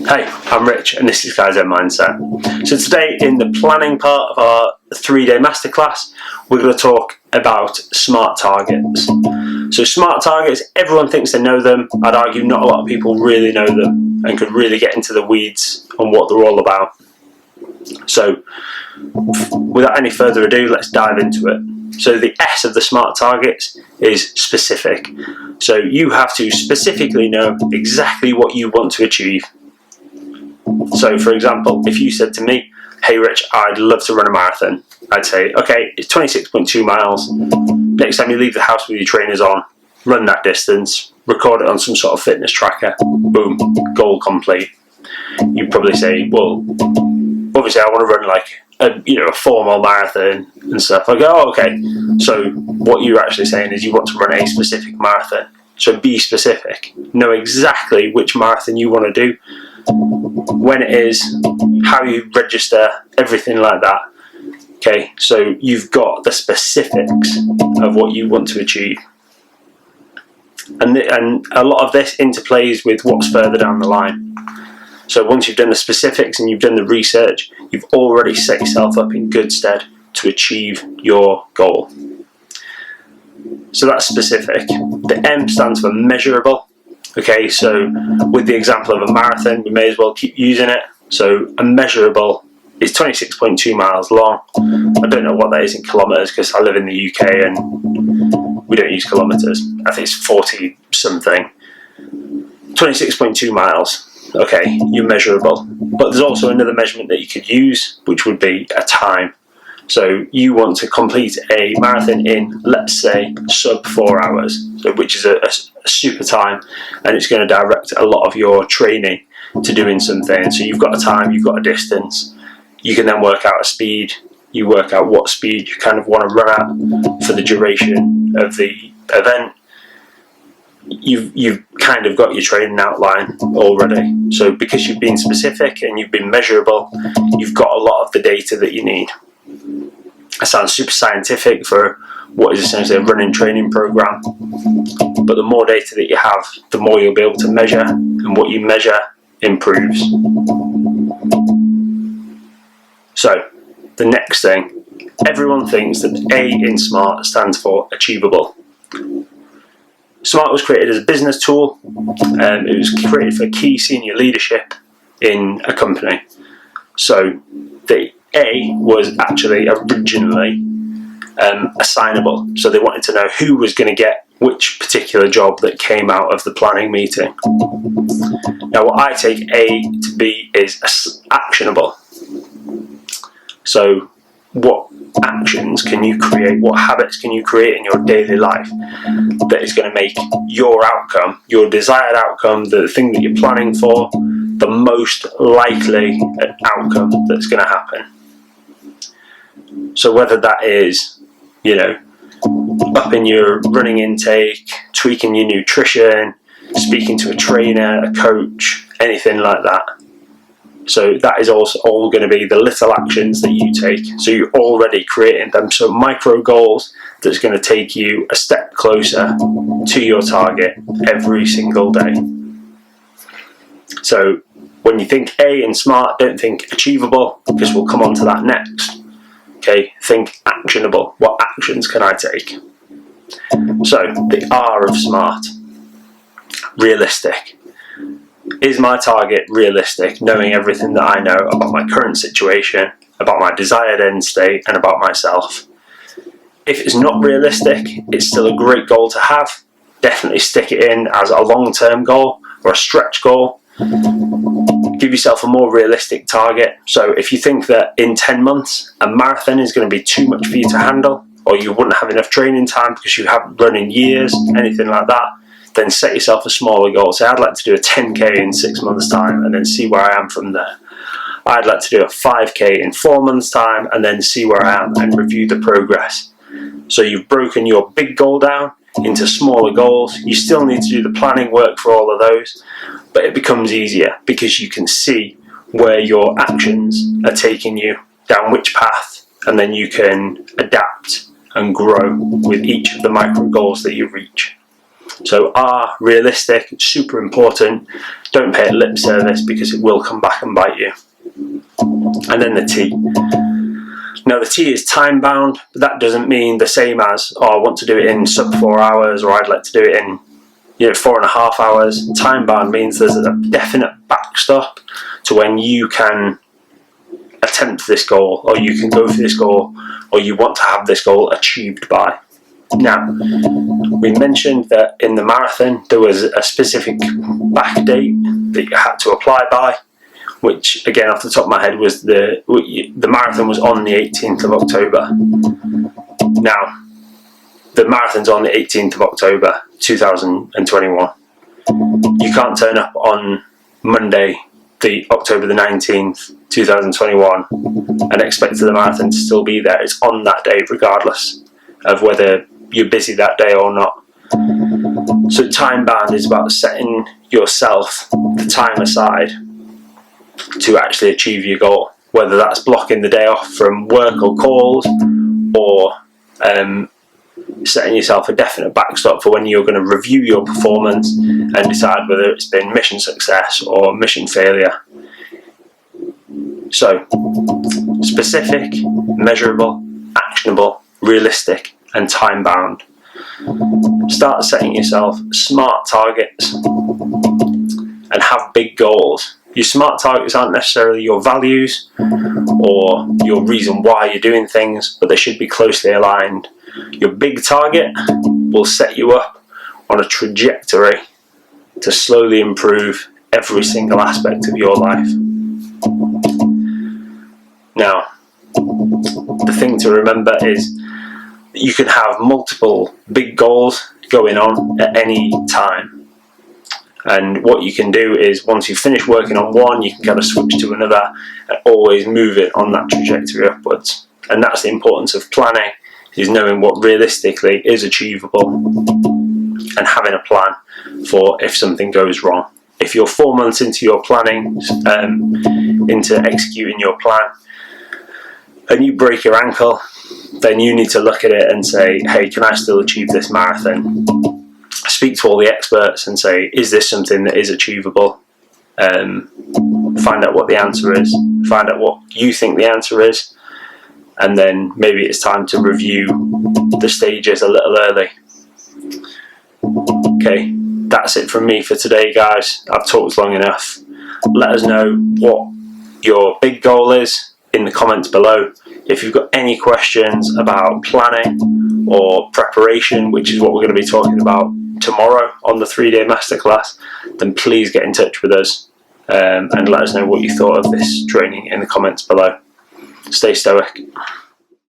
Hey, I'm Rich and this is Kaizen Mindset. So today in the planning part of our 3-day masterclass, we're going to talk about SMART targets. So SMART targets, everyone thinks they know them. I'd argue not a lot of people really know them and could really get into the weeds on what they're all about. So without any further ado, let's dive into it. So the S of the SMART targets is specific. So you have to specifically know exactly what you want to achieve. So for example, if you said to me, hey Rich, I'd love to run a marathon, I'd say, okay, it's 26.2 miles. Next time you leave the house with your trainers on, run that distance, record it on some sort of fitness tracker, boom, goal complete. You'd probably say, well, obviously I want to run like a formal marathon and stuff. I go, oh, okay. So what you're actually saying is you want to run a specific marathon. So be specific. Know exactly which marathon you want to do, when it is, how you register, everything like that. Okay, so you've got the specifics of what you want to achieve. And a lot of this interplays with what's further down the line. So once you've done the specifics and you've done the research, you've already set yourself up in good stead to achieve your goal. So that's specific. The M stands for measurable. Okay, so with the example of a marathon, we may as well keep using it. So a measurable is 26.2 miles long. I don't know what that is in kilometres because I live in the UK and we don't use kilometres. I think it's 40 something. 26.2 miles. Okay, you're measurable. But there's also another measurement that you could use, which would be a time. So you want to complete a marathon in, let's say, sub 4 hours, which is a super time, and it's going to direct a lot of your training to doing something. So you've got a time, you've got a distance. You can then work out a speed. You work out what speed you kind of want to run at for the duration of the event. You've kind of got your training outline already. So because you've been specific and you've been measurable, you've got a lot of the data that you need. It sounds super scientific for what is essentially a running training program, but the more data that you have, the more you'll be able to measure, and what you measure improves. So the next thing, everyone thinks that the A in SMART stands for achievable. SMART was created as a business tool. It was created for key senior leadership in a company. So the A was actually originally assignable. So they wanted to know who was going to get which particular job that came out of the planning meeting. Now what I take A to be is actionable. So what actions can you create, what habits can you create in your daily life that is going to make your outcome, your desired outcome, the thing that you're planning for, the most likely outcome that's going to happen. So whether that is, upping your running intake, tweaking your nutrition, speaking to a trainer, a coach, anything like that. So that is also all going to be the little actions that you take. So you're already creating them. So micro goals that's going to take you a step closer to your target every single day. So when you think A in SMART, don't think achievable, because we'll come on to that next. Okay, think actionable. What actions can I take? So the R of SMART, realistic. Is my target realistic, knowing everything that I know about my current situation, about my desired end state, and about myself? If it's not realistic, it's still a great goal to have. Definitely stick it in as a long-term goal or a stretch goal. Give yourself a more realistic target. So if you think that in 10 months a marathon is going to be too much for you to handle, or you wouldn't have enough training time because you haven't run in years, anything like that, then set yourself a smaller goal. Say, I'd like to do a 10k in 6 months time and then see where I am from there. I'd like to do a 5k in 4 months time and then see where I am and review the progress. So you've broken your big goal down into smaller goals. You still need to do the planning work for all of those, but it becomes easier because you can see where your actions are taking you, down which path, and then you can adapt and grow with each of the micro goals that you reach. So R, realistic, super important. Don't pay it lip service because it will come back and bite you. And then the T. Now the T is time bound, but that doesn't mean the same as, oh, I want to do it in sub 4 hours, or I'd like to do it in 4.5 hours. Time bound means there's a definite backstop to when you can attempt this goal, or you can go for this goal, or you want to have this goal achieved by. Now, we mentioned that in the marathon there was a specific back date that you had to apply by, which again off the top of my head was the marathon was on the 18th of October. Now, the marathon's on the 18th of October 2021. You can't turn up on Monday, the October the 19th, 2021 and expect the marathon to still be there. It's on that day regardless of whether you're busy that day or not. So time bound is about setting yourself the time aside to actually achieve your goal, whether that's blocking the day off from work or calls, or setting yourself a definite backstop for when you're going to review your performance and decide whether it's been mission success or mission failure. So, specific, measurable, actionable, realistic, and time bound. Start setting yourself smart targets and have big goals. Your smart targets aren't necessarily your values or your reason why you're doing things, but they should be closely aligned. Your big target will set you up on a trajectory to slowly improve every single aspect of your life. Now, the thing to remember is that you can have multiple big goals going on at any time. And what you can do is, once you finish working on one, you can kind of switch to another and always move it on that trajectory upwards. And that's the importance of planning, is knowing what realistically is achievable and having a plan for if something goes wrong. If you're 4 months into your planning, into executing your plan, and you break your ankle, then you need to look at it and say, hey, can I still achieve this marathon? Speak to all the experts and say, is this something that is achievable? Find out what the answer is, find out what you think the answer is, and then maybe it's time to review the stages a little early. Okay, that's it from me for today, guys. I've talked long enough. Let us know what your big goal is in the comments below. If you've got any questions about planning or preparation, which is what we're going to be talking about tomorrow on the 3-day masterclass, then please get in touch with us and let us know what you thought of this training in the comments below. Stay stoic.